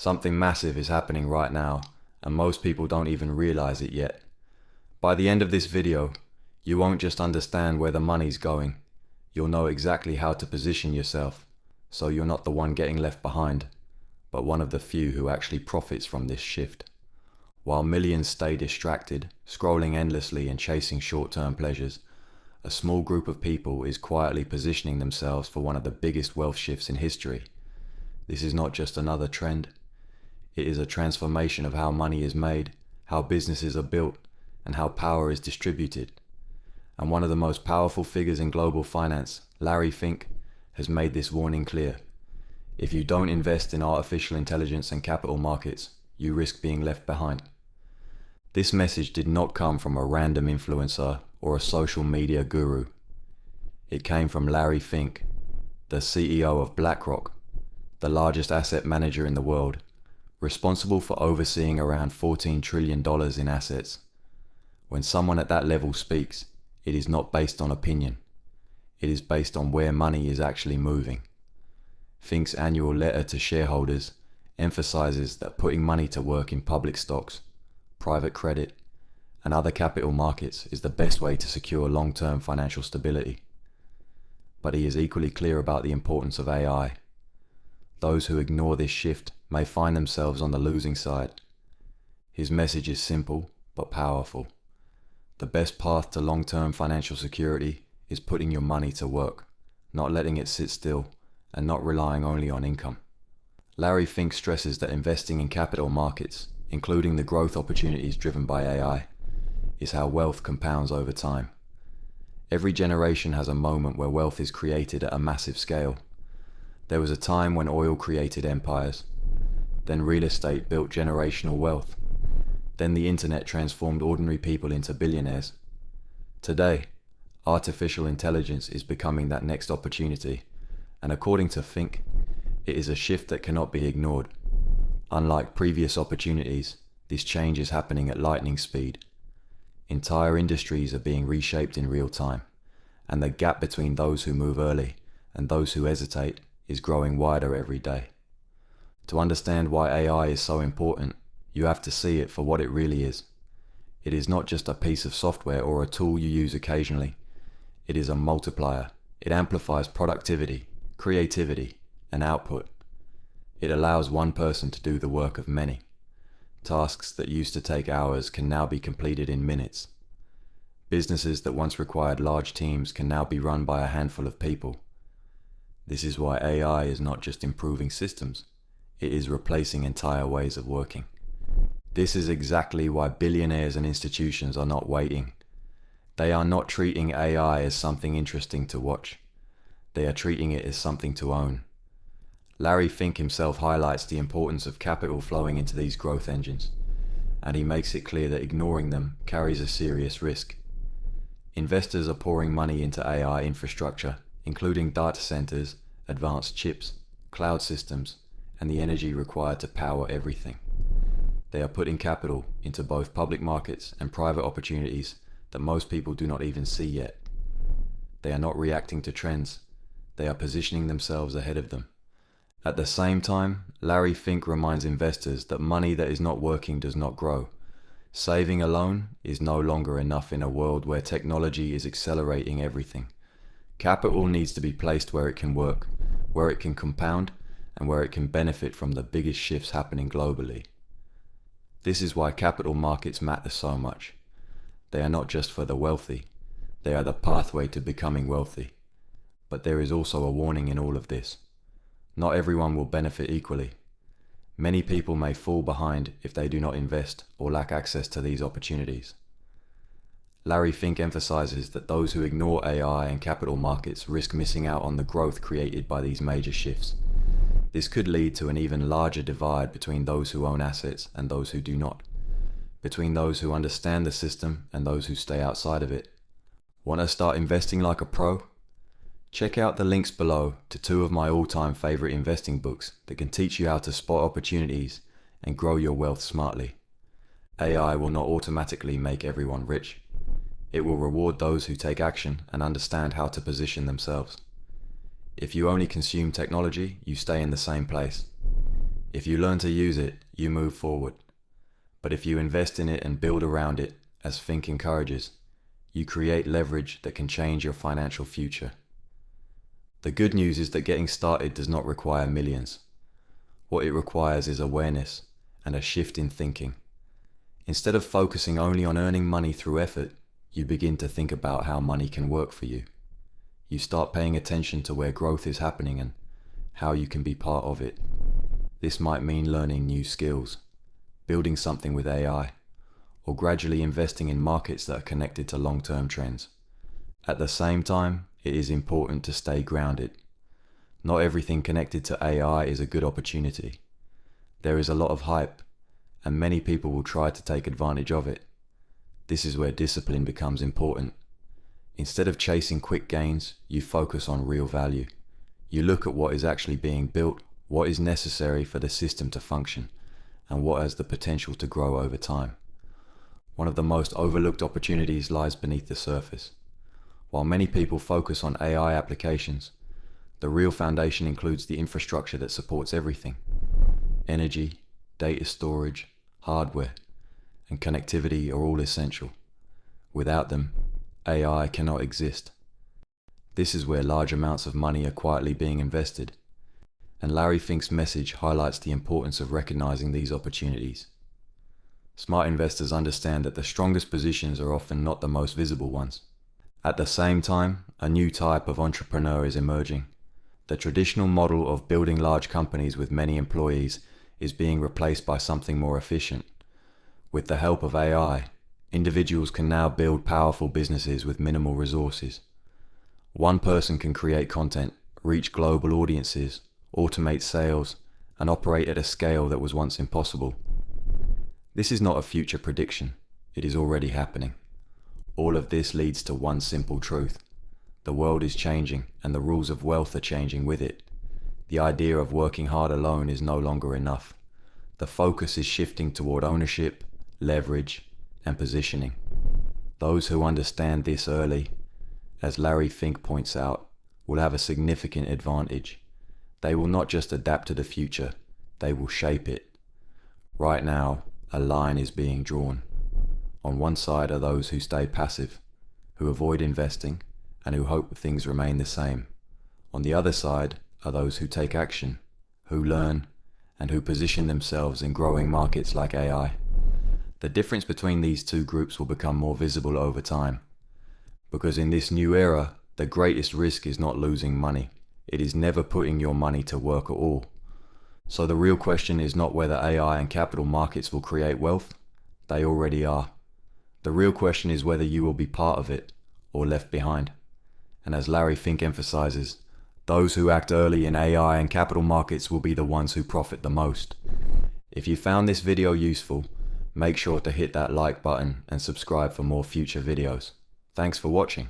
Something massive is happening right now, and most people don't even realize it yet. By the end of this video, you won't just understand where the money's going, you'll know exactly how to position yourself, so you're not the one getting left behind, but one of the few who actually profits from this shift. While millions stay distracted, scrolling endlessly and chasing short-term pleasures, a small group of people is quietly positioning themselves for one of the biggest wealth shifts in history. This is not just another trend. It is a transformation of how money is made, how businesses are built, and how power is distributed. And one of the most powerful figures in global finance, Larry Fink, has made this warning clear. If you don't invest in artificial intelligence and capital markets, you risk being left behind. This message did not come from a random influencer or a social media guru. It came from Larry Fink, the CEO of BlackRock, the largest asset manager in the world, responsible for overseeing around $14 trillion in assets. When someone at that level speaks, it is not based on opinion. It is based on where money is actually moving. Fink's annual letter to shareholders emphasizes that putting money to work in public stocks, private credit, and other capital markets is the best way to secure long-term financial stability. But he is equally clear about the importance of AI. Those who ignore this shift may find themselves on the losing side. His message is simple but powerful. The best path to long-term financial security is putting your money to work, not letting it sit still, and not relying only on income. Larry Fink stresses that investing in capital markets, including the growth opportunities driven by AI, is how wealth compounds over time. Every generation has a moment where wealth is created at a massive scale. There was a time when oil created empires, then real estate built generational wealth, then the internet transformed ordinary people into billionaires. Today, artificial intelligence is becoming that next opportunity, and according to Fink, it is a shift that cannot be ignored. Unlike previous opportunities, this change is happening at lightning speed. Entire industries are being reshaped in real time, and the gap between those who move early and those who hesitate is growing wider every day. To understand why AI is so important, you have to see it for what it really is. It is not just a piece of software or a tool you use occasionally. It is a multiplier. It amplifies productivity, creativity, and output. It allows one person to do the work of many. Tasks that used to take hours can now be completed in minutes. Businesses that once required large teams can now be run by a handful of people. This is why AI is not just improving systems, it is replacing entire ways of working. This is exactly why billionaires and institutions are not waiting. They are not treating AI as something interesting to watch. They are treating it as something to own. Larry Fink himself highlights the importance of capital flowing into these growth engines, and he makes it clear that ignoring them carries a serious risk. Investors are pouring money into AI infrastructure, including data centers, advanced chips, cloud systems, and the energy required to power everything. They are putting capital into both public markets and private opportunities that most people do not even see yet. They are not reacting to trends, they are positioning themselves ahead of them. At the same time, Larry Fink reminds investors that money that is not working does not grow. Saving alone is no longer enough in a world where technology is accelerating everything. Capital needs to be placed where it can work, where it can compound, and where it can benefit from the biggest shifts happening globally. This is why capital markets matter so much. They are not just for the wealthy, they are the pathway to becoming wealthy. But there is also a warning in all of this. Not everyone will benefit equally. Many people may fall behind if they do not invest or lack access to these opportunities. Larry Fink emphasizes that those who ignore AI and capital markets risk missing out on the growth created by these major shifts. This could lead to an even larger divide between those who own assets and those who do not, between those who understand the system and those who stay outside of it. Want to start investing like a pro? Check out the links below to two of my all-time favorite investing books that can teach you how to spot opportunities and grow your wealth smartly. AI will not automatically make everyone rich. It will reward those who take action and understand how to position themselves. If you only consume technology, you stay in the same place. If you learn to use it, you move forward. But if you invest in it and build around it, as Fink encourages, you create leverage that can change your financial future. The good news is that getting started does not require millions. What it requires is awareness and a shift in thinking. Instead of focusing only on earning money through effort, you begin to think about how money can work for you. You start paying attention to where growth is happening and how you can be part of it. This might mean learning new skills, building something with AI, or gradually investing in markets that are connected to long-term trends. At the same time, it is important to stay grounded. Not everything connected to AI is a good opportunity. There is a lot of hype, and many people will try to take advantage of it. This is where discipline becomes important. Instead of chasing quick gains, you focus on real value. You look at what is actually being built, what is necessary for the system to function, and what has the potential to grow over time. One of the most overlooked opportunities lies beneath the surface. While many people focus on AI applications, the real foundation includes the infrastructure that supports everything. Energy, data storage, hardware, and connectivity are all essential. Without them, AI cannot exist. This is where large amounts of money are quietly being invested, and Larry Fink's message highlights the importance of recognizing these opportunities. Smart investors understand that the strongest positions are often not the most visible ones. At the same time, a new type of entrepreneur is emerging. The traditional model of building large companies with many employees is being replaced by something more efficient. With the help of AI, individuals can now build powerful businesses with minimal resources. One person can create content, reach global audiences, automate sales, and operate at a scale that was once impossible. This is not a future prediction, it is already happening. All of this leads to one simple truth. The world is changing, and the rules of wealth are changing with it. The idea of working hard alone is no longer enough. The focus is shifting toward ownership, leverage, and positioning. Those who understand this early, as Larry Fink points out, will have a significant advantage. They will not just adapt to the future, they will shape it. Right now, a line is being drawn. On one side are those who stay passive, who avoid investing, and who hope things remain the same. On the other side are those who take action, who learn, and who position themselves in growing markets like AI. The difference between these two groups will become more visible over time. Because in this new era, the greatest risk is not losing money. It is never putting your money to work at all. So the real question is not whether AI and capital markets will create wealth. They already are. The real question is whether you will be part of it or left behind. And as Larry Fink emphasizes, those who act early in AI and capital markets will be the ones who profit the most. If you found this video useful, make sure to hit that like button and subscribe for more future videos. Thanks for watching.